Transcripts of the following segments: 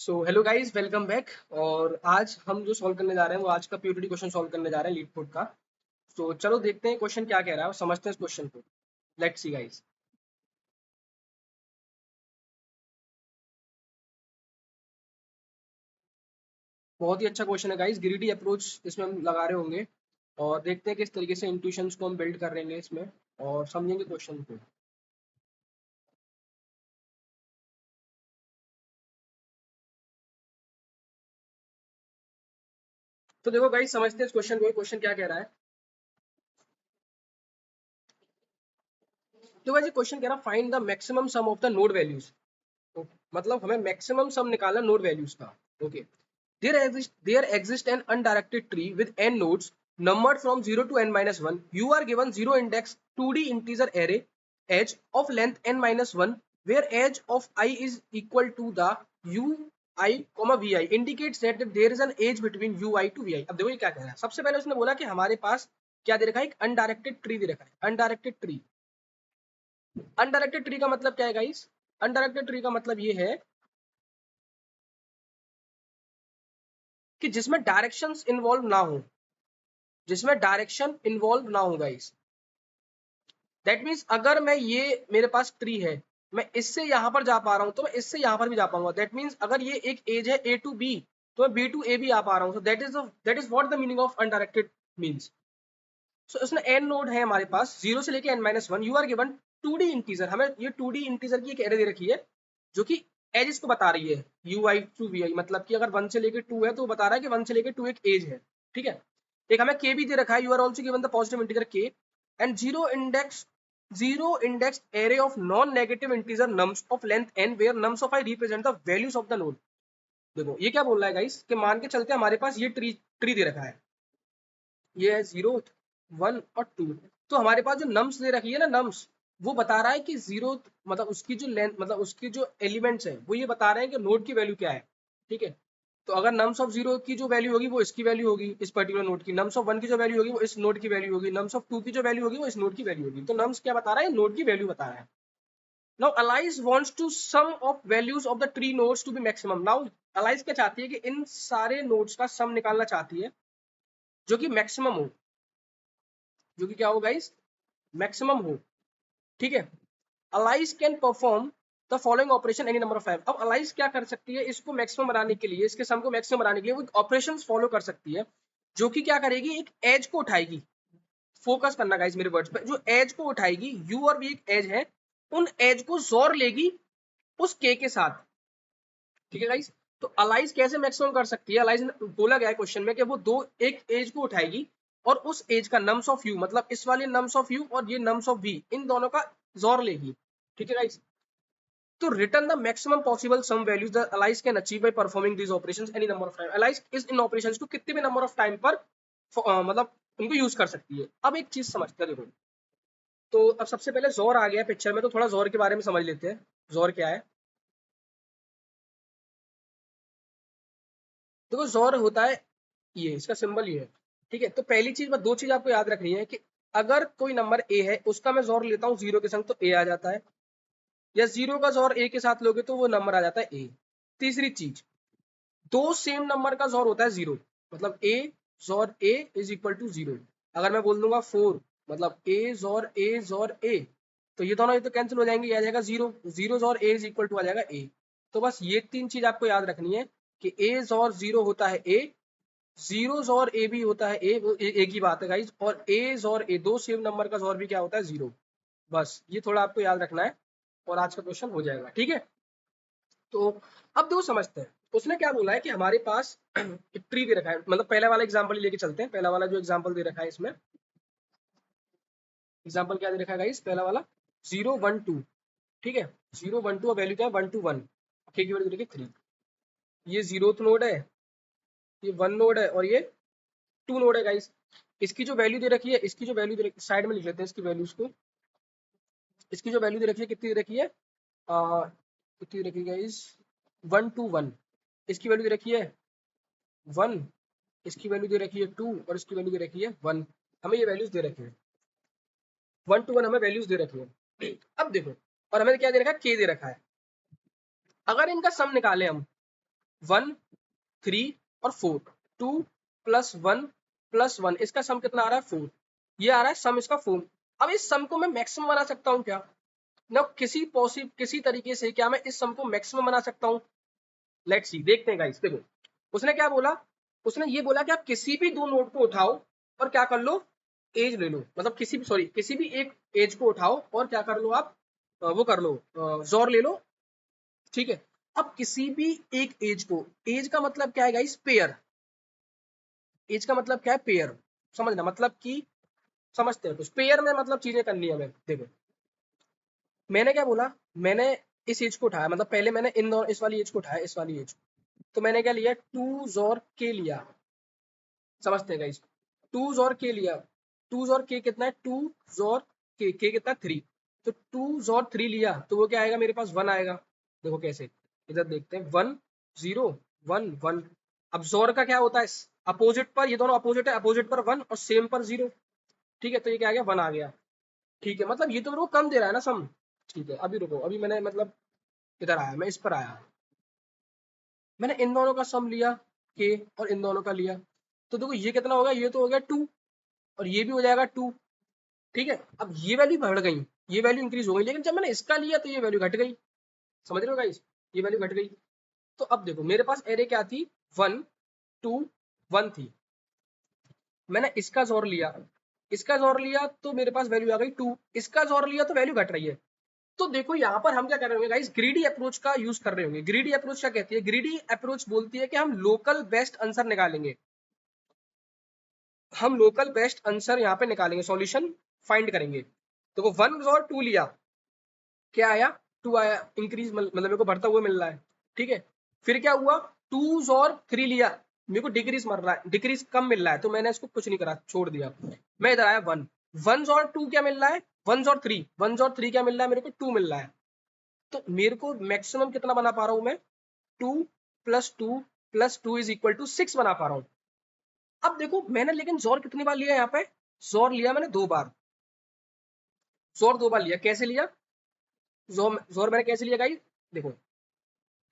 So hello guys, welcome back. और आज हम जो सॉल्व करने जा रहे हैं वो आज का प्यूरिटी क्वेश्चन सॉल्व करने जा रहे हैं लीड कोड का। तो चलो देखते हैं क्वेश्चन क्या कह रहा है और समझते हैं इस क्वेश्चन को। Let's see guys. बहुत ही अच्छा क्वेश्चन है गाइस, ग्रीडी अप्रोच इसमें हम लगा रहे होंगे और देखते हैं किस तरीके से इंट्यूशंस को हम बिल्ड कर रहे हैं इसमें और समझेंगे क्वेश्चन को। तो देखो गाइस, समझते हैं इस क्वेश्चन को। क्वेश्चन क्या कह रहा है? तो गाइस ये क्वेश्चन कह रहा है find the maximum some of the node values. मतलब हमें मैक्सिमम सम निकालना नोड वैल्यूज का। Okay. There exists an undirected tree with n nodes numbered from 0 to n minus 1. You are given 0 index 2D integer array edge of length n minus 1 where edge of I is equal to the ui comma vi indicates that there is an edge between ui to vi. अब देखो ये क्या कह रहा है। सबसे पहले उसने बोला कि हमारे पास क्या दे रखा है, एक अनडायरेक्टेड ट्री दे रखा है। अनडायरेक्टेड ट्री, अनडायरेक्टेड ट्री का मतलब क्या है गाइस? अनडायरेक्टेड ट्री का मतलब ये है कि जिसमें डायरेक्शंस इन्वॉल्व ना हो, जिसमें डायरेक्शन इन्वॉल्व ना हो गाइस। दैट मीन्स अगर मैं ये मेरे पास ट्री है, मैं इससे यहां पर जा पा रहा हूं तो मैं इससे यहां पर भी जा पाऊंगा। दैट मीन्स अगर ये एक एज है ए टू बी तो मैं बी टू ए भी आ पा रहा हूं। So that is what the meaning of undirected means. So इसमें एन नोड है हमारे पास, जीरो से लेके N minus one. You are given two D integer, हमें ये टू डी इंटीजर की एक एरे दे रखी है जो कि एज को बता रही है, यू आई टू वी आई। मतलब कि अगर वन से लेके टू है तो वो बता रहा है कि वन से लेके टू एक एज है। ठीक है। एक हमें के भी दे रखा है, you are also given the positive integer k and zero index array of non negative integer nums of length N where nums of I represent the values of the node. देखो ये क्या बोल रहा है गाइस कि मान के चलते हमारे पास ये ट्री ट्री दे रखा है, ये है जीरो, वन और टू। तो हमारे पास जो नम्स दे रखी है ना, नम्स, वो बता रहा है कि जीरो मतलब उसकी जो लेंथ, मतलब उसकी जो एलिमेंट्स है वो ये बता रहे हैं कि नोड की वैल्यू क्या है। ठीक है। तो अगर नम्स ऑफ जीरो की जो वैल्यू होगी वो इसकी वैल्यू होगी, इस पर्टिकुलर नोड की। नम्स ऑफ वन की जो वैल्यू होगी वो इस नोड की वैल्यू होगी। नम्स ऑफ टू की जो वैल्यू होगी वो इस नोड की वैल्यू होगी। तो नम्स क्या बता रहा है? नोड की वैल्यू बता रहा है। Now Alice wants to sum of values of the tree nodes to be maximum. Now Alice क्या चाहती है कि इन सारे नोड्स का सम निकालना चाहती है जो कि मैक्सिमम हो, जो कि क्या हो गाइस? मैक्सिमम हो। ठीक है। Alice can perform the following operation any number of time. अब अलाइज क्या कर सकती है? इसको मैक्सिमम बनाने के लिए, इसके सम को मैक्सिमम बनाने के लिए वो ऑपरेशंस फॉलो कर सकती है जो कि क्या करेगी? एक एज को उठाएगी। फोकस करना गाइस मेरे वर्ड्स पे, जो एज को उठाएगी, यू और भी एक एज है, उन एज को जोर लेगी उस के साथ। ठीक है गाइस। तो अलाइज कैसे मैक्सिमम कर सकती है? अलाइज ने बोला गया है क्वेश्चन में कि वो दो एक एज को उठाएगी और उस एज का नम्स ऑफ यू, मतलब इस वाले नम्स ऑफ यू और ये नम्स ऑफ वी, इन दोनों का जोर लेगी। ठीक है गाइस। तो return the maximum possible sum values the Alice can achieve by performing these operations any number of time. Alice इस इन ऑपरेशंस को कितने भी नंबर ऑफ टाइम पर मतलब उनको यूज कर सकती है। अब एक चीज समझते हैं, देखो। तो अब सबसे पहले जोर आ गया पिक्चर में, तो थोड़ा जोर के बारे में समझ लेते हैं। जोर क्या है? देखो जोर होता है ये, इसका सिंबल ये है। ठीक है। तो पहली चीज, दो चीज आपको याद रखनी है कि अगर कोई नंबर ए है उसका मैं जोर लेता हूँ जीरो के संग तो ए आ जाता है, या जीरो का जोर ए के साथ लोगे तो वो नंबर आ जाता है ए। तीसरी चीज, दो सेम नंबर का जोर होता है जीरो, मतलब ए जोर ए इज इक्वल टू जीरो। अगर मैं बोल दूंगा फोर, मतलब ए जोर ए, तो ये दोनों ये तो कैंसिल हो जाएंगे, आ जाएगा जीरो। जीरो जोर ए इज इक्वल टू आ जाएगा ए। तो बस ये तीन चीज आपको याद रखनी है कि ए जोर जीरो होता है ए, जीरो जोर ए भी होता है ए, वो एक ही बात है गाइज। और ए जोर ए, दो सेम नंबर का जोर भी क्या होता है? जीरो। बस ये थोड़ा आपको याद रखना है और आज का क्वेश्चन हो जाएगा। ठीक है। तो अब दो समझते हैं। उसने क्या बोला है कि हमारे पास एक ट्री दे रखा है, मतलब पहला वाला एग्जांपल ही लेके चलते हैं। पहला वाला जो एग्जांपल दे रखा है इसमें, एग्जांपल क्या दे रखा है गाइस? पहला वाला जीरो वन टू। ठीक है। जीरो वन टू, वैल्यू क्या है? One two one. के की वैल्यू देखिए थ्री। ये जीरोथ नोड है, ये वन नोड है और ये टू नोड है गाइस। इसकी जो वैल्यू दे रखी है, इसकी जो वैल्यू दे रखी है, साइड में लिख लेते हैं इसकी वैल्यूज को। इसकी जो वैल्यू दे रखी है कितनी दे रखी है? कितनी दे रखी है गाइस? One two one. इसकी वैल्यू दे रखी है वन, इसकी वैल्यू दे रखी है टू और इसकी वैल्यू दे रखी है वन। हमें ये वैल्यूज दे रखी है, वन टू वन हमें वैल्यूज दे रखी है। अब देखो, और हमें क्या दे रखा है? के दे रखा है। अगर इनका सम निकाले हम, 1 3 और 4, 2 प्लस 1 प्लस 1, इसका सम कितना आ रहा है 4, ये आ रहा है सम इसका 4। अब इस सम को मैं मैक्सिमम बना सकता हूँ क्या ना, किसी तरीके से क्या मैं इस सम को मैक्सिमम बना सकता हूँ? लेट्स सी, देखते हैं गाइस। देखो उसने क्या बोला, उसने ये बोला कि आप किसी भी दो नोड को उठाओ और क्या कर लो, एज ले लो, मतलब किसी भी एक एज को उठाओ और क्या कर लो आप, वो कर लो, जोर ले लो, ठीक है। अब किसी भी एक एज को, एज का मतलब क्या है गाइस, पेयर, एज का मतलब क्या है, पेयर, समझना, मतलब कि समझते हैं कुछ, पेयर में मतलब चीजें करनी है हमें। देखो मैंने क्या बोला, मैंने इस एज को उठाया, मतलब पहले मैंने इन दोनों, इस वाली एज को उठाया, इस वाली एज को, तो मैंने क्या लिया, 2 जोर के लिया, समझते हैं गाइस, 2 जोर के लिया, 2 जोर के कितना है, 2 जोर के कितना 3, तो 2 जोर 3 लिया तो वो क्या आएगा मेरे पास, 1 आएगा। देखो कैसे, इधर देखते हैं, 1 0 1 1। अब जोर का क्या होता है, अपोजिट पर, ये दोनों अपोजिट है, अपोजिट पर 1 और सेम पर 0, ठीक है, तो ये क्या आ गया, 1 आ गया, ठीक है। मतलब ये तो मेरे को कम दे रहा है ना सम, ठीक है। अभी रुको, अभी मैंने मतलब इधर आया, मैं इस पर आया, मैंने इन दोनों का सम लिया के और इन दोनों का लिया, तो देखो ये कितना हो गया, ये तो हो गया 2 और ये भी हो जाएगा 2, ठीक है। अब ये वैल्यू बढ़ गई, ये वैल्यू इंक्रीज हो गई, लेकिन जब मैंने इसका लिया तो ये वैल्यू घट गई, समझ रहे हो गाइस, ये वैल्यू घट गई। तो अब देखो मेरे पास एरे क्या थी, 1 2 1 थी, मैंने इसका जोर लिया, इसका जोर लिया तो मेरे पास वैल्यू आ गई 2, इसका जोर लिया तो वैल्यू घट रही है। तो देखो यहाँ पर हम क्या कर रहे होंगे गाइस, ग्रीडी अप्रोच का यूज कर रहे होंगे। ग्रीडी अप्रोच क्या कहती है, ग्रीडी अप्रोच बोलती है कि हम लोकल बेस्ट आंसर निकालेंगे, हम लोकल बेस्ट आंसर यहाँ पे निकालेंगे, सॉल्यूशन फाइंड करेंगे। तो वो 1 और 2 लिया, क्या आया, 2 आया, इंक्रीज मतलब मेरे को बढ़ता हुआ मिल रहा है, ठीक है। फिर क्या हुआ, 2 और 3 लिया, मेरे को डिक्रीज मर रहा है, डिक्रीज कम मिल रहा है, तो मैंने इसको कुछ नहीं करा, छोड़ दिया। मैं इधर आया 1, 1 और 2 क्या मिल रहा है, 1 और 3, 1 और 3 क्या मिल रहा है मेरे को, 2 मिल रहा है। तो मेरे को मैक्सिमम कितना बना पा रहा हूं मैं, 2 plus 2 plus 2 is equal to 6 बना पा रहा हूं। अब देखो मैंने लेकिन जोर कितनी बार लिया यहाँ पे, जोर लिया मैंने 2 बार, जोर 2 बार लिया, कैसे लिया, जोर जोर मैंने कैसे लिया गाइस, देखो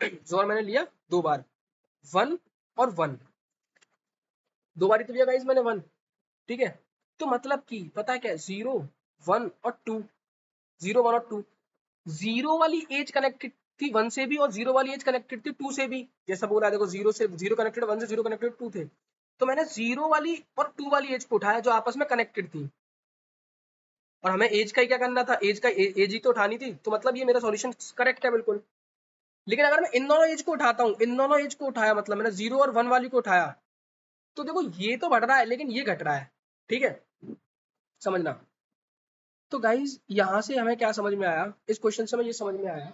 जोर मैंने लिया 2 बार, 1 और 1, 2 बार ही तो लिया गाइस मैंने 1, ठीक है। तो मतलब कि पता है क्या, 0 1 और 2, 0 1 और 2, 0 वाली एज कनेक्टेड थी 1 से भी और 0 वाली एज कनेक्टेड थी 2 से भी, जैसा बोला देखो 0 से 0 कनेक्टेड, 1 से 0 कनेक्टेड 2 थे, तो मैंने 0 वाली और 2 वाली एज को उठाया जो आपस में कनेक्टेड थी, और हमें एज का ही क्या करना था, एज का एज ही तो उठानी थी, तो मतलब ये मेरा सॉल्यूशन करेक्ट है बिल्कुल। लेकिन अगर मैं इन दोनों एज को उठाता हूँ, इन दोनों एज को उठाया, मतलब मैंने 0 और 1 वाली को उठाया, तो देखो ये तो बढ़ रहा है लेकिन ये घट रहा है, ठीक है, समझना। तो गाइज यहाँ से हमें क्या समझ में आया, इस क्वेश्चन से हमें ये समझ में आया,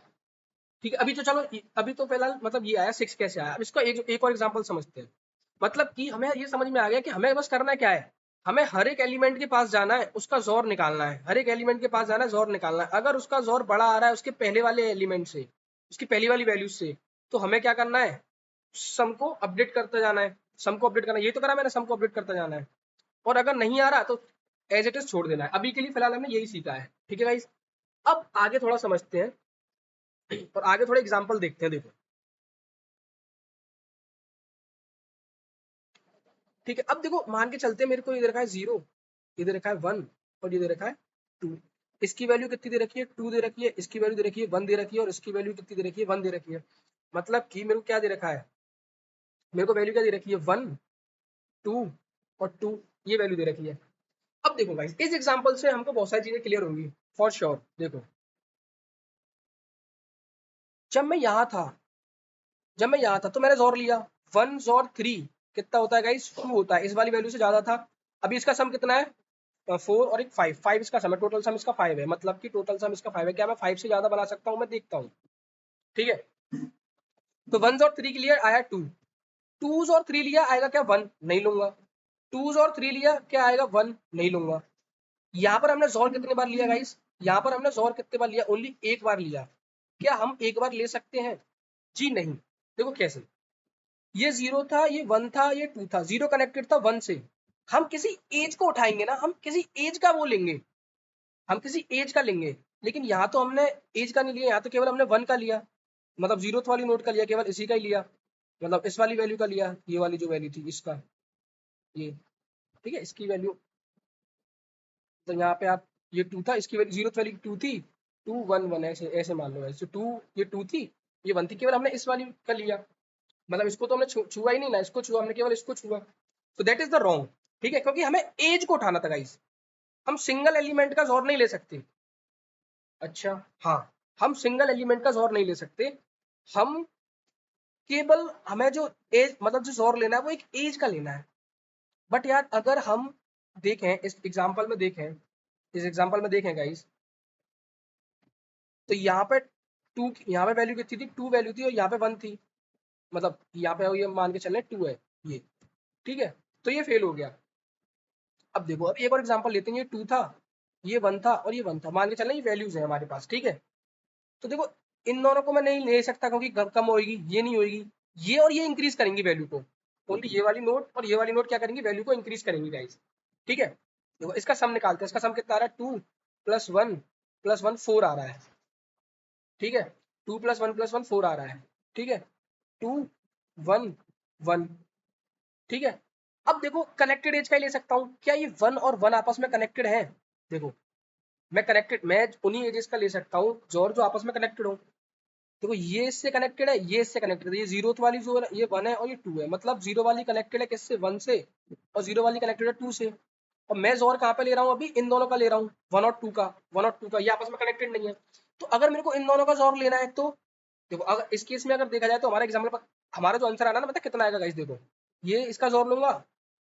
ठीक है। अभी तो चलो, अभी तो फिलहाल मतलब ये आया 6 कैसे आया, अब इसका एक और एग्जांपल समझते हैं। मतलब कि हमें ये समझ में आ गया कि हमें बस करना क्या है, हमें हर एक एलिमेंट के पास जाना है, उसका जोर निकालना है, हर एक एलिमेंट के पास जाना है, जोर निकालना है। अगर उसका जोर बड़ा आ रहा है उसके पहले वाले एलिमेंट से, उसकी पहली वाली वैल्यू से, तो हमें क्या करना है, सम को अपडेट करते जाना है, सम को अपडेट करना है, ये तो करा मैंने, सम को अपडेट करते जाना है। और अगर नहीं आ रहा तो एज इट इज छोड़ देना है। अभी के लिए फिलहाल हमने यही सीखा है, ठीक है गाइस। अब आगे थोड़ा समझते हैं और आगे थोड़े एग्जाम्पल देखते हैं। देखो ठीक है, अब देखो मान के चलते हैं मेरे को इधर रखा है 0, इधर रखा है 1 और ये दे रखा है 2, इसकी वैल्यू कितनी दे रखी है, 2 दे रखी है, इसकी वैल्यू दे रखी है 1 दे रखी है, और इसकी वैल्यू कितनी दे रखी है, 1 दे रखी है। मतलब कि मेरे को क्या दे रखा है, मेरे को वैल्यू क्या दे रखी है, 1 2 और 2, ये वैल्यू दे रखी है। अब देखो गाइस इस एग्जांपल से हमको बहुत सारी चीजें क्लियर होंगी फॉर श्योर। देखो जब मैं यहाँ था, जब मैं यहाँ था तो मैंने जोर लिया, 1 जोर 3 कितना होता है गाइस, 2 होता है, इस वाली वैल्यू से ज्यादा था। अभी इसका सम कितना है, 4 और एक 5, 5 इसका सम है, टोटल सम इसका 5 है, मतलब कि टोटल सम इसका 5 है। क्या मैं 5 से ज्यादा बना सकता हूँ, मैं देखता हूँ, ठीक है। तो 1 और 3 के लिए आया 2, 2 और 3 लिया आएगा क्या, 1 नहीं लूंगा, 2 और 3 लिया क्या आएगा, 1 नहीं लूंगा। यहाँ पर हमने जोर कितने बार लिया गाइस, यहाँ पर हमने जोर कितने बार लिया, ओनली एक बार लिया। क्या हम एक बार ले सकते हैं, जी नहीं। देखो कैसे, ये 0 था, ये 1 था, ये 2 था, 0 कनेक्टेड था 1 से, हम किसी एज को उठाएंगे ना, हम किसी एज का वो लेंगे, हम किसी एज का लेंगे। लेकिन यहाँ तो हमने एज का नहीं लिया, यहाँ तो केवल हमने 1 का लिया, मतलब 0th वाली नोट का लिया, केवल इसी का ही लिया। मतलब इस वाली वैल्यू का लिया, ये वाली जो वैल्यू थी इसका, ये ठीक है, इसकी वैल्यू, तो यहाँ पे आप ये 2 था, इसकी वैल्यू 0th वैल्यू 2 थी, 2 1 1 ऐसे ऐसे मान लो, ऐसे 2 ये 2 थी, ये 1 थी, केवल हमने इस वाली का लिया, मतलब इसको तो हमने छुआ ही नहीं ना, इसको छुआ हमने, केवल इसको छुआ, तो दैट इज द रॉन्ग। ठीक है, क्योंकि हमें एज को उठाना था गाइस, हम सिंगल एलिमेंट का जोर नहीं ले सकते। अच्छा हाँ, हम सिंगल एलिमेंट का जोर नहीं ले सकते, हम केवल हमें जो एज मतलब जो जोर लेना है वो एक एज का लेना है। बट यार अगर हम देखें इस एग्जांपल में, देखें इस एग्जांपल में देखें गाइस, तो यहाँ पे 2, यहाँ पे वैल्यू कितनी थी, 2 वैल्यू थी और यहाँ पे 1 थी, मतलब यहाँ पे ये मान के चल रहे 2 है ये, ठीक है, तो ये फेल हो गया। अब देखो, अब एक और एग्जांपल लेते हैं, ये 2 था, ये 1 था और ये 1 था, मान के चल रहे ये वैल्यूज है हमारे पास, ठीक है, तो देखो इन दोनों को मैं नहीं ले सकता क्योंकि कम होगी, ये नहीं होगी, ये और ये इंक्रीज करेंगी वैल्यू को, ओनली ये वाली नोट और ये वाली नोट क्या करेंगी, वैल्यू को इंक्रीज करेंगी गाइस। ठीक है, देखो इसका सम निकालते हैं, इसका सम कितना आ रहा है, 2 + 1 4 आ रहा है, ठीक है, 2 + 1 4 आ रहा है, ठीक है, 2 1 1, ठीक है। अब देखो कनेक्टेड एज का ही ले सकता हूँ, क्या ये 1 और 1 आपस में कनेक्टेड है, देखो मैं उन्हीं एजेस का ले सकता हूँ जो आपस में कनेक्टेड हो। देखो ये इससे कनेक्टेड है, ये इससे कनेक्टेड है, ये 0th वाली जो है ये 1 है और ये 2 है, मतलब 0 वाली कनेक्टेड है किससे, 1 से, और 0 वाली कनेक्टेड है 2 से, और मैं जोर कहाँ पे ले रहा हूँ अभी, इन दोनों का ले रहा हूँ, 1 और 2 का, 1 और 2 का, ये आपस में कनेक्टेड नहीं है। तो अगर मेरे को इन दोनों का जोर लेना है तो देखो, अगर इस केस में अगर देखा जाए तो हमारा एग्जाम्पल पर हमारा जो आंसर आना ना, मतलब कितना आएगा गाइस, देखो ये इसका जोर लूंगा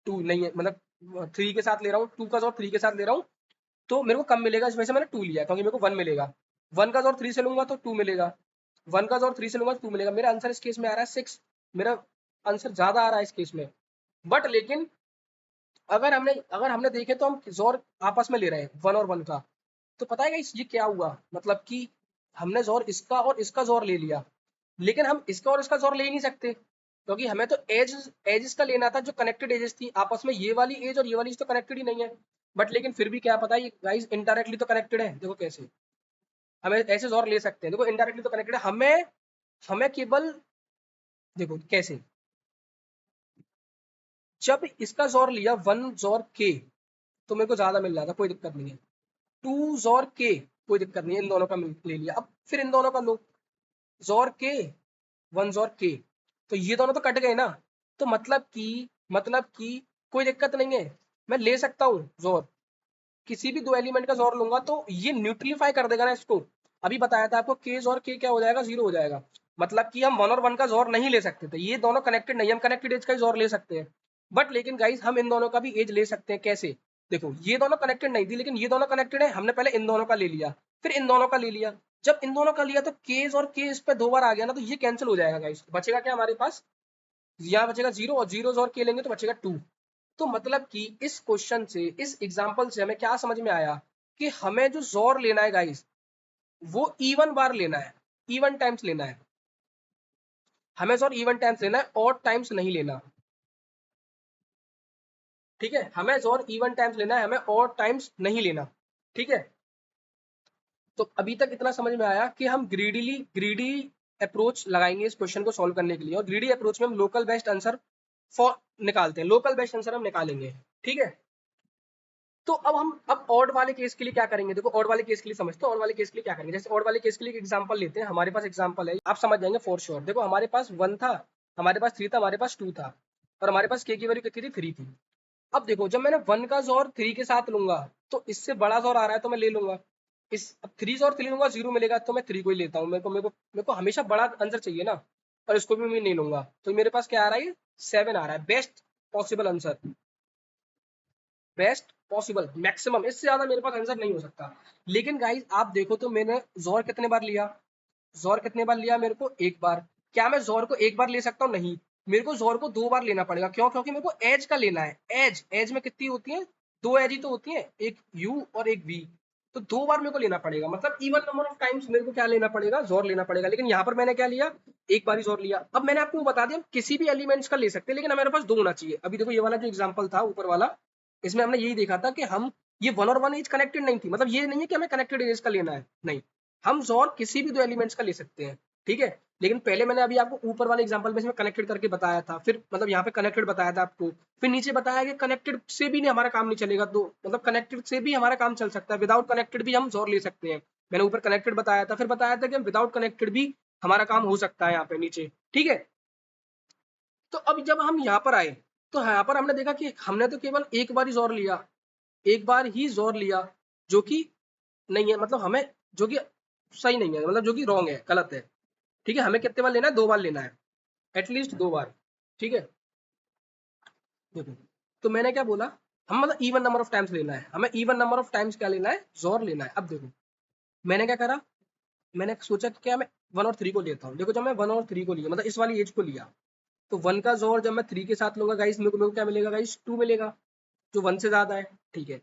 2 नहीं है, मतलब 3 के साथ ले रहा हूँ, 2 का जोर 3 के साथ ले रहा हूँ, तो मेरे को कम मिलेगा, इस वजह से मैंने 2 लिया क्योंकि मेरे को 1 मिलेगा, 1 का जोर 3 से लूंगा तो 2 मिलेगा, 1 का जोर 3 से लूंगा तो 2 मिलेगा, मेरा आंसर इस केस में आ रहा है 6, मेरा आंसर ज्यादा आ रहा है इस केस में। बट लेकिन अगर हमने देखे तो हम जोर आपस में ले रहे हैं 1 और 1 का, तो पता है ये क्या हुआ, मतलब कि हमने जोर इसका और इसका जोर ले लिया, लेकिन हम इसका और इसका जोर ले ही नहीं सकते क्योंकि हमें तो एज का लेना था, जो कनेक्टेड एजेस थी आपस में, ये वाली एज और ये वाली एज तो कनेक्टेड ही नहीं है। बट लेकिन फिर भी क्या पता, ये गाइस इनडायरेक्टली तो कनेक्टेड है, देखो कैसे हमें ऐसे जोर ले सकते हैं, देखो इनडायरेक्टली तो कनेक्टेड है, हमें हमें केवल देखो कैसे, जब इसका जोर लिया 1 जोर के तो मेरे को ज्यादा मिल रहा था, कोई दिक्कत नहीं है, 2 जोर के कोई दिक्कत नहीं है, इन दोनों का ले लिया, अब फिर इन दोनों का लो, जोर के 1 जोर के, तो ये दोनों तो कट गए ना, तो मतलब कि कोई दिक्कत नहीं है, मैं ले सकता हूँ जोर, किसी भी दो एलिमेंट का जोर लूंगा तो ये न्यूट्रलीफाई कर देगा ना इसको। अभी बताया था आपको के जोर के क्या हो जाएगा, 0 हो जाएगा, मतलब कि हम 1 और 1 का जोर नहीं ले सकते थे, ये दोनों कनेक्टेड नहीं, हम कनेक्टेड एज का जोर ले सकते हैं। बट लेकिन गाइज हम इन दोनों का भी एज ले सकते हैं, कैसे, देखो ये दोनों कनेक्टेड नहीं थी लेकिन ये दोनों कनेक्टेड है, हमने पहले इन दोनों का ले लिया, फिर इन दोनों का ले लिया, जब इन दोनों का लिया तो केज और के इस पे 2 बार आ गया ना, तो ये कैंसिल हो जाएगा गाइस, बचेगा क्या हमारे पास, यहाँ बचेगा 0 और 0 और के लेंगे तो बचेगा 2। तो मतलब कि इस क्वेश्चन से, इस एग्जांपल से हमें क्या समझ में आया कि हमें जो जोर लेना है गाइस वो इवन बार लेना है, इवन टाइम्स लेना है, हमें जोर इवन टाइम्स लेना है, ऑड टाइम्स नहीं लेना। ठीक है, हमें जोर इवन टाइम्स लेना है, हमें ऑड टाइम्स नहीं लेना। ठीक है, तो अभी तक इतना समझ में आया कि हम ग्रीडी अप्रोच लगाएंगे इस क्वेश्चन को सॉल्व करने के लिए, और ग्रीडी अप्रोच में हम लोकल बेस्ट आंसर फॉर निकालते हैं, लोकल बेस्ट आंसर हम निकालेंगे। ठीक है, तो अब ऑड वाले केस के लिए क्या करेंगे, देखो ऑड वाले केस के लिए समझते हो, ऑड वाले केस के लिए क्या करेंगे, जैसे ऑड वाले केस के लिए एग्जांपल लेते हैं, हमारे पास एग्जांपल है, आप समझ जाएंगे फॉर श्योर। देखो हमारे पास 1 था, हमारे पास 3 था, हमारे पास 2 था, और हमारे पास के की वैल्यू कितनी थी, 3 थी। अब देखो जब मैंने 1 का जोर 3 के साथ लूंगा तो इससे बड़ा जोर आ रहा है तो मैं ले लूंगा, इस अब 3 जोर 3 लूंगा 0 मिलेगा तो मैं 3 को ही लेता हूँ, मेरे को हमेशा बड़ा आंसर चाहिए ना, और इसको भी मैं नहीं लूंगा, तो मेरे पास क्या आ रहा है, 7 आ रहा है, best possible answer, best possible maximum, इससे ज्यादा मेरे पास आंसर नहीं हो सकता। लेकिन गाइज आप देखो तो मैंने जोर कितने बार लिया, जोर कितने बार लिया, मेरे को एक बार, क्या मैं जोर को एक बार ले सकता हूँ, नहीं, मेरे को जोर को 2 बार लेना पड़ेगा, क्यों, क्योंकि मेरे को एज का लेना है, एज में कितनी होती है, 2 एज ही तो होती है, एक यू और एक वी, तो 2 बार मेरे को लेना पड़ेगा, मतलब इवन नंबर ऑफ टाइम्स मेरे को क्या लेना पड़ेगा, जोर लेना पड़ेगा। लेकिन यहाँ पर मैंने क्या लिया, एक बार ही जोर लिया। अब मैंने आपको बता दिया किसी भी एलिमेंट्स का ले सकते हैं, लेकिन हमारे पास 2 होना चाहिए। अभी देखो ये वाला जो एग्जाम्पल था ऊपर वाला, इसमें हमने यही देखा था कि हम ये 1 और 1 एज कनेक्टेड नहीं थी, मतलब ये नहीं है कि हमें कनेक्टेड एज का लेना है, नहीं, हम जोर किसी भी 2 एलिमेंट्स का ले सकते हैं। ठीक है। लेकिन पहले मैंने अभी आपको ऊपर वाले एग्जांपल में इसमें कनेक्टेड करके बताया था, फिर मतलब यहाँ पे कनेक्टेड बताया था आपको, फिर नीचे बताया कि कनेक्टेड से भी नहीं हमारा काम नहीं चलेगा, तो मतलब कनेक्टेड से भी हमारा काम चल सकता है, विदाउट कनेक्टेड भी हम जोर ले सकते हैं। मैंने ऊपर कनेक्टेड बताया था, फिर बताया था कि विदाउट कनेक्टेड भी हमारा काम हो सकता है यहाँ पे नीचे, ठीक है। तो अब जब हम यहाँ पर आए, तो यहाँ पर हमने देखा कि हमने तो केवल एक बार ही जोर लिया, एक बार ही जोर लिया, जो कि नहीं है, मतलब हमें जो कि सही नहीं है, मतलब जो कि रॉन्ग है, गलत है। ठीक है, हमें कितने बार लेना है, 2 बार लेना है, एटलीस्ट 2 बार। ठीक है, देखो, तो मैंने क्या बोला, हम मतलब इवन नंबर ऑफ टाइम्स लेना है, हमें इवन नंबर ऑफ टाइम्स क्या लेना है, जोर लेना है। अब देखो, मैंने क्या करा, मैंने सोचा कि क्या मैं 1 और 3 को लेता हूँ। देखो, जब मैं 1 और 3 को लिया, मतलब इस वाली एज को लिया, तो 1 का जोर जब मैं 3 के साथ लूंगा गाइस, मेरे को क्या मिलेगा गाइस, 2 मिलेगा, जो 1 से ज्यादा है। ठीक है,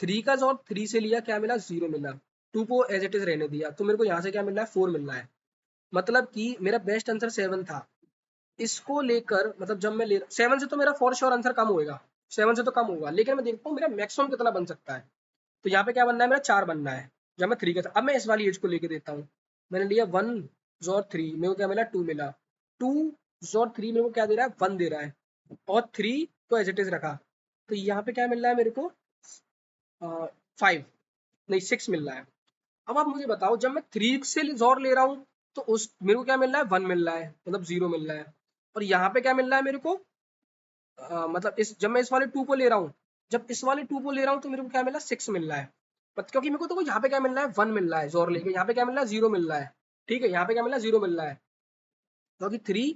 3 का जोर 3 से लिया, क्या मिला, 0 मिला। 2 को एज इट इज रहने दिया, तो मेरे को यहाँ से क्या मिल रहा है, 4 मिल रहा है। मतलब कि मेरा बेस्ट आंसर 7 था। इसको लेकर मतलब जब मैं ले 7 से तो मेरा फॉर श्योर आंसर कम होएगा, 7 से तो कम होगा, लेकिन मैं देखता हूँ मेरा मैक्सिमम कितना बन सकता है। तो यहाँ पे क्या बनना है, मेरा 4 बनना है, जब मैं 3 का था। अब मैं इस वाली एज को लेके देता हूँ, मैंने लिया 1 जोर 3, मेरे को क्या मिला, 2 मिला। 2 जोर 3 मेरे को क्या दे रहा है, 1 दे रहा है, और 3 को एज इट इज रखा, तो यहाँ पे क्या मिल रहा है मेरे को, 5 नहीं 6 मिल रहा है। अब आप मुझे बताओ, जब मैं 3 से जोर ले रहा हूँ, तो उस मेरे को क्या मिल रहा है, 1 मिल रहा है, मतलब 0 मिल रहा है। और यहाँ पे क्या मिल रहा है मेरे को, मतलब इस जब मैं इस वाले 2 को ले रहा हूँ, जब इस वाले 2 को ले रहा हूँ, तो मेरे को क्या मिला, 6 मिल रहा है। क्योंकि मेरे को तो यहाँ पे क्या मिल रहा है, 1 मिल रहा है जोर लेके, यहाँ पे क्या मिल रहा है, 0 मिल रहा है। ठीक है, यहाँ पे क्या मिल रहा है, 0 मिल रहा है, क्योंकि 3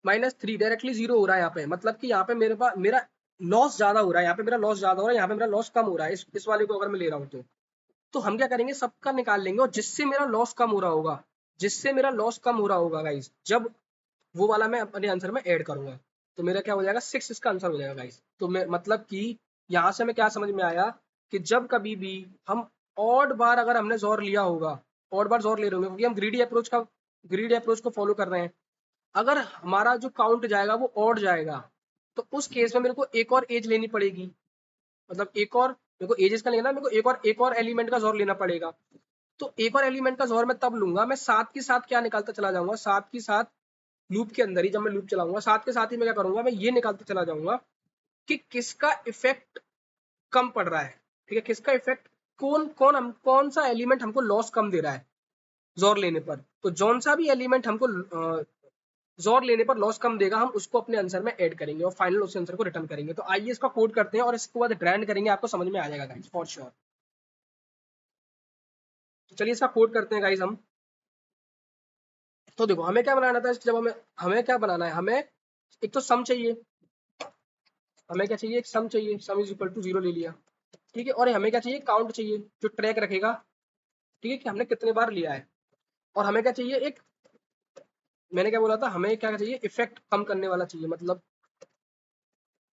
- 3 डायरेक्टली 0 हो रहा है यहाँ पे, मतलब कि यहाँ पे मेरे पास मेरा लॉस ज्यादा हो रहा है, यहाँ पे मेरा लॉस ज्यादा हो रहा है, यहाँ पे मेरा लॉस कम हो रहा है, इस वाले को अगर मैं ले रहा हूँ तो हम क्या करेंगे, सबका निकाल लेंगे, और जिससे मेरा लॉस कम हो रहा होगा, जिससे मेरा लॉस कम हो रहा होगा गाइस, जब वो वाला मैं अपने आंसर में ऐड करूंगा, तो मेरा क्या हो जाएगा, 6 इसका आंसर हो जाएगा गाइस। तो मैं मतलब कि यहाँ से मैं क्या समझ में आया, कि जब कभी भी हम ऑड बार अगर हमने जोर लिया होगा, ऑड बार जोर ले रहे होंगे, क्योंकि हम ग्रीडी अप्रोच को फॉलो कर रहे हैं, अगर हमारा जो काउंट जाएगा वो ऑड जाएगा, तो उस केस में मेरे को एक और एज लेनी पड़ेगी, मतलब एक और मेरे को एजेस का लेना, मेरे को एक और एलिमेंट का जोर लेना पड़ेगा। तो एक और एलिमेंट का जोर मैं तब लूंगा, मैं साथ के साथ क्या निकालता चला जाऊंगा, साथ के साथ लूप के अंदर ही, जब मैं लूप चलाऊंगा साथ के साथ ही मैं क्या करूंगा, मैं ये निकालते चला जाऊंगा कि किसका इफेक्ट कम पड़ रहा है। ठीक है, किसका इफेक्ट, कौन सा एलिमेंट हमको लॉस कम दे रहा है जोर लेने पर, तो जौन सा भी एलिमेंट हमको जोर लेने पर लॉस कम देगा, हम उसको अपने आंसर में ऐड करेंगे और फाइनल उस आंसर को रिटर्न करेंगे। तो आइए इसका कोड करते हैं और इसके बाद ग्राइंड करेंगे, आपको समझ में आ जाएगा गाइस, फॉर श्योर। तो चलिए इसका कोड करते हैं गाइस हम। तो देखो, हमें क्या बनाना था, जब हमें हमें क्या बनाना है, हमें एक तो सम चाहिए, हमें क्या चाहिए, एक सम चाहिए, सम इज इक्वल टू 0 ले लिया। ठीक है, और हमें क्या चाहिए, काउंट चाहिए, जो ट्रैक रखेगा, ठीक है, कि हमने कितने बार लिया है। और हमें क्या चाहिए, एक, मैंने क्या बोला था, हमें क्या चाहिए, इफेक्ट कम करने वाला चाहिए, मतलब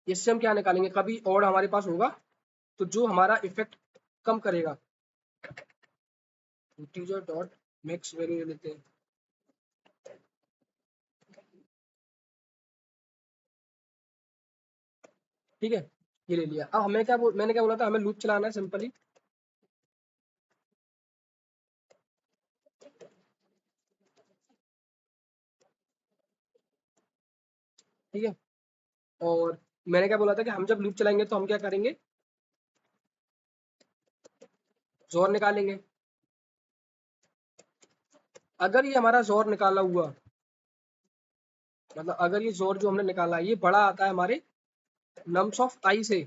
इससे हम क्या निकालेंगे, कभी और हमारे पास होगा तो जो हमारा इफेक्ट कम करेगा, इंटीजर डॉट मैक्स वैल्यू लेते हैं। ठीक है, ये ले लिया। अब हमें मैंने क्या बोला था, हमें लूप चलाना है सिंपली। ठीक है, और मैंने क्या बोला था कि हम जब लूप चलाएंगे तो हम क्या करेंगे, जोर निकालेंगे। अगर ये हमारा जोर निकाला हुआ, मतलब अगर ये जोर जो हमने निकाला है ये बड़ा आता है हमारे नम्स ऑफ आई से,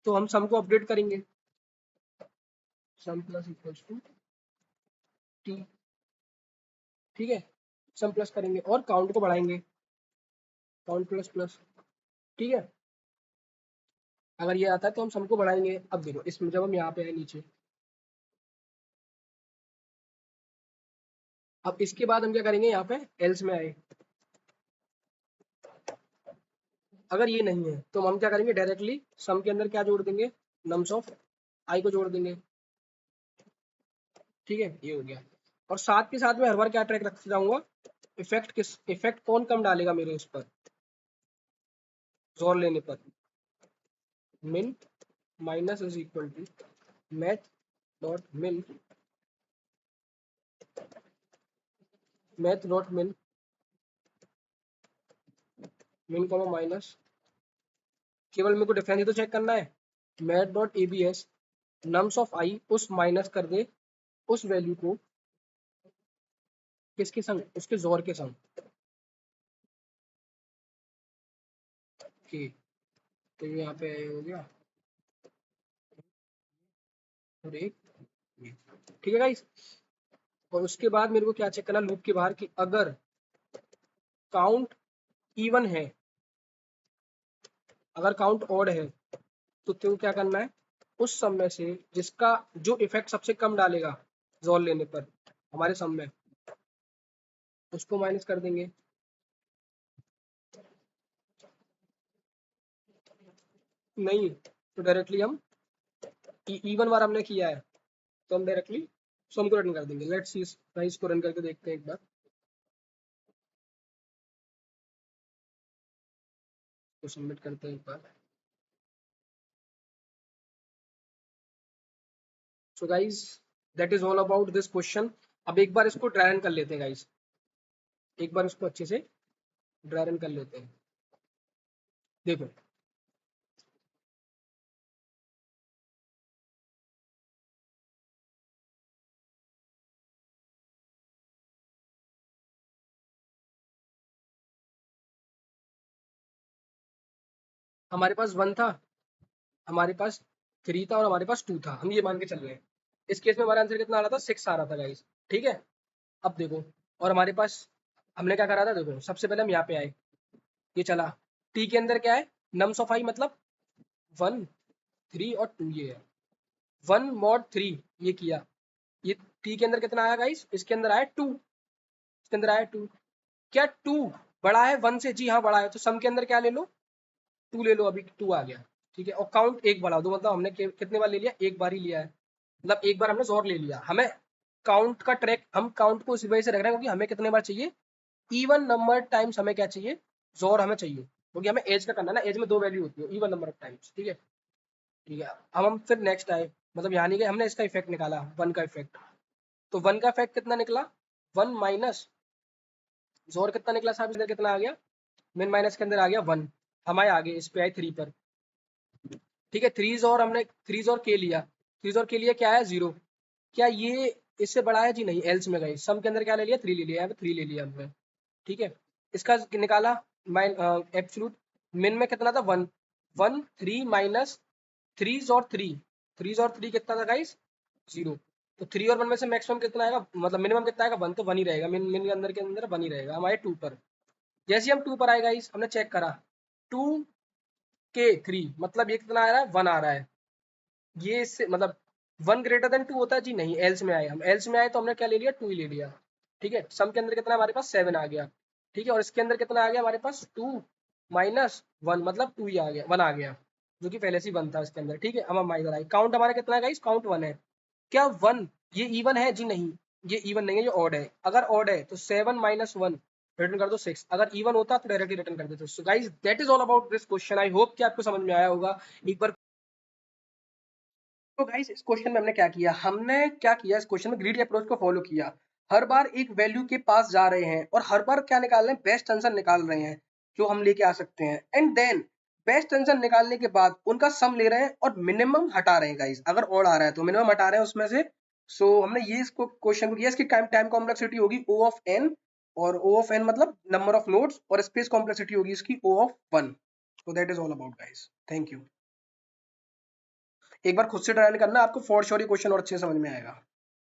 तो हम सम को अपडेट करेंगे, सम प्लस इक्वल्स टू टी। ठीक है, सम प्लस करेंगे और काउंट को बढ़ाएंगे, काउंट प्लस प्लस। ठीक है, अगर ये आता है तो हम सम को बढ़ाएंगे। अब देखो, इसमें जब हम यहाँ पे आए नीचे, अब इसके बाद हम क्या करेंगे, यहाँ पे एल्स में आए, अगर ये नहीं है तो हम क्या करेंगे, डायरेक्टली सम के अंदर क्या जोड़ देंगे, नम्स ऑफ आई को जोड़ देंगे। ठीक है, ये हो गया। और साथ के साथ में हर बार क्या ट्रैक रखते जाऊंगा, इफेक्ट कौन कम डालेगा मेरे उस पर, जोर लेने पर, min minus is equal to math dot min math dot min min comma minus, केवल मेरे को डिफरेंस ही तो चेक करना है। Math dot ABS nums of I, उस माइनस कर दे उस वैल्यू को किसके संग, उसके जोर के संग। ओके, तो ये यहाँ पे हो गया और एक ये। ठीक है गाइस, और उसके बाद मेरे को क्या चेक करना लूप के बाहर कि अगर काउंट इवन है, अगर काउंट ऑड है तो तेरे को क्या करना है, उस सम में से जिसका जो इफेक्ट सबसे कम डालेगा जोर लेने पर हमारे सम में, उसको माइनस कर देंगे। नहीं तो डायरेक्टली हम इवन बार हमने किया है तो हम डायरेक्टली सम को रन कर देंगे। लेट्स सी, इसको रन करके देखते हैं एक बार, तो सबमिट करते हैं एक बार। So guys that is all about this question. अब एक बार इसको ड्राई रन कर लेते हैं गाइज, एक बार इसको अच्छे से ड्राई रन कर लेते हैं। देखो हमारे पास 1 था, हमारे पास 3 था और हमारे पास 2 था, हम ये मान के चल रहे हैं। इस केस में हमारा आंसर कितना आ रहा था, 6 आ रहा था गाइज। ठीक है, अब देखो, और हमारे पास हमने क्या करा था, देखो सबसे पहले हम यहाँ पे आए, ये चला टी के अंदर क्या है, नम्स ऑफ आई मतलब 1 3 और 2, ये है 1 मॉड 3, ये किया, ये टी के अंदर कितना आया गाइस, इसके अंदर आया 2, इसके अंदर आया 2। क्या 2 बड़ा है 1 से, जी हाँ बड़ा है, तो सम के अंदर क्या ले लो, 2 ले लो, अभी 2 आ गया। ठीक है, और काउंट एक बढ़ा दो, मतलब हमने कितने बार ले लिया, एक बार ही लिया है, मतलब एक बार हमने जोर ले लिया। हमें काउंट का ट्रैक, हम काउंट को इसी वजह से रख रहे हैं क्योंकि हमें कितने बार चाहिए, इवन नंबर टाइम्स हमें क्या चाहिए, जोर हमें चाहिए, क्योंकि हमें एज का करना है ना, एज में 2 वैल्यू होती है, इवन नंबर ऑफ टाइम्स। ठीक है, ठीक है, अब हम फिर नेक्स्ट आए, मतलब यहाँ नहीं गए, हमने इसका इफेक्ट निकाला 1 का इफेक्ट, तो 1 का इफेक्ट कितना निकला, 1 माइनस जोर कितना निकला साहब, इधर कितना आ गया, मिन माइनस के अंदर आ गया 1, हम आए आगे इस पे आए 3 पर। ठीक है, 3 जोर हमने 3 जोर के लिया, 3 जोर के लिए क्या है 0, क्या ये इससे बड़ा है, जी नहीं, एल्स में गए, सम के अंदर क्या ले लिया 3 ले लिया, यहाँ पे 3 ले लिया हमने। ठीक है, इसका निकाला एब्सोल्यूट, मिन में कितना था 1, 1 3 माइनस 3 और 3, 3 और 3 कितना था गाइस 0, तो 3 और 1 में से मैक्सिमम कितना आएगा, मतलब मिनिमम कितना आएगा 1, तो 1 ही रहेगा, मिन मिन के अंदर 1 ही रहेगा। हमारे 2 पर, जैसे हम 2 पर आएगा इस हमने चेक करा 2 के 3, मतलब ये कितना आ रहा है 1 आ रहा है, ये इससे मतलब 1 ग्रेटर देन 2 होता है, जी नहीं, एल्स में आए हम, एल्स में आए तो हमने क्या ले लिया 2 ही ले लिया। ठीक है, सम के अंदर कितना हमारे पास 7 आ गया। ठीक है, और इसके अंदर कितना आ गया हमारे पास 2 माइनस 1, मतलब 2 ही आ गया, 1 आ गया, जो कि पहले से ही 1 था इसके अंदर। ठीक है, अब हम इधर आए, काउंट हमारा कितना है गाइस, काउंट 1 है, क्या 1 ये इवन है, जी नहीं, ये इवन नहीं है, ये ऑड है, अगर ऑड है तो 7 माइनस 1 रिटर्न कर दो 6, अगर इवन होता तो डायरेक्टली रिटर्न कर देते। So guys that is all about this question, I hope कि आपको समझ में आया होगा। एक बार तो गाइस इस क्वेश्चन में हमने क्या किया, इस क्वेश्चन में ग्रीडी अप्रोच को फॉलो किया, हर बार एक वैल्यू के पास जा रहे हैं और हर बार क्या निकाल रहे हैं, बेस्ट आंसर निकाल रहे हैं जो हम लेके आ सकते हैं, एंड देन बेस्ट आंसर निकालने के बाद उनका सम ले रहे हैं और मिनिमम हटा रहे हैं गाइस, अगर ऑड आ रहा है तो मिनिमम हटा रहे हैं उसमें से। सो हमने ये इसको क्वेश्चन को किया, इसकी टाइम टाइम कॉम्प्लेक्सिटी होगी O ऑफ n, और O ऑफ n मतलब नंबर ऑफ नोड्स, और स्पेस कॉम्प्लेक्सिटी होगी इसकी O of 1। So that is all about guys, thank you. एक बार खुद से ट्राई करना, आपको फॉर श्योर क्वेश्चन और अच्छे से समझ में आएगा।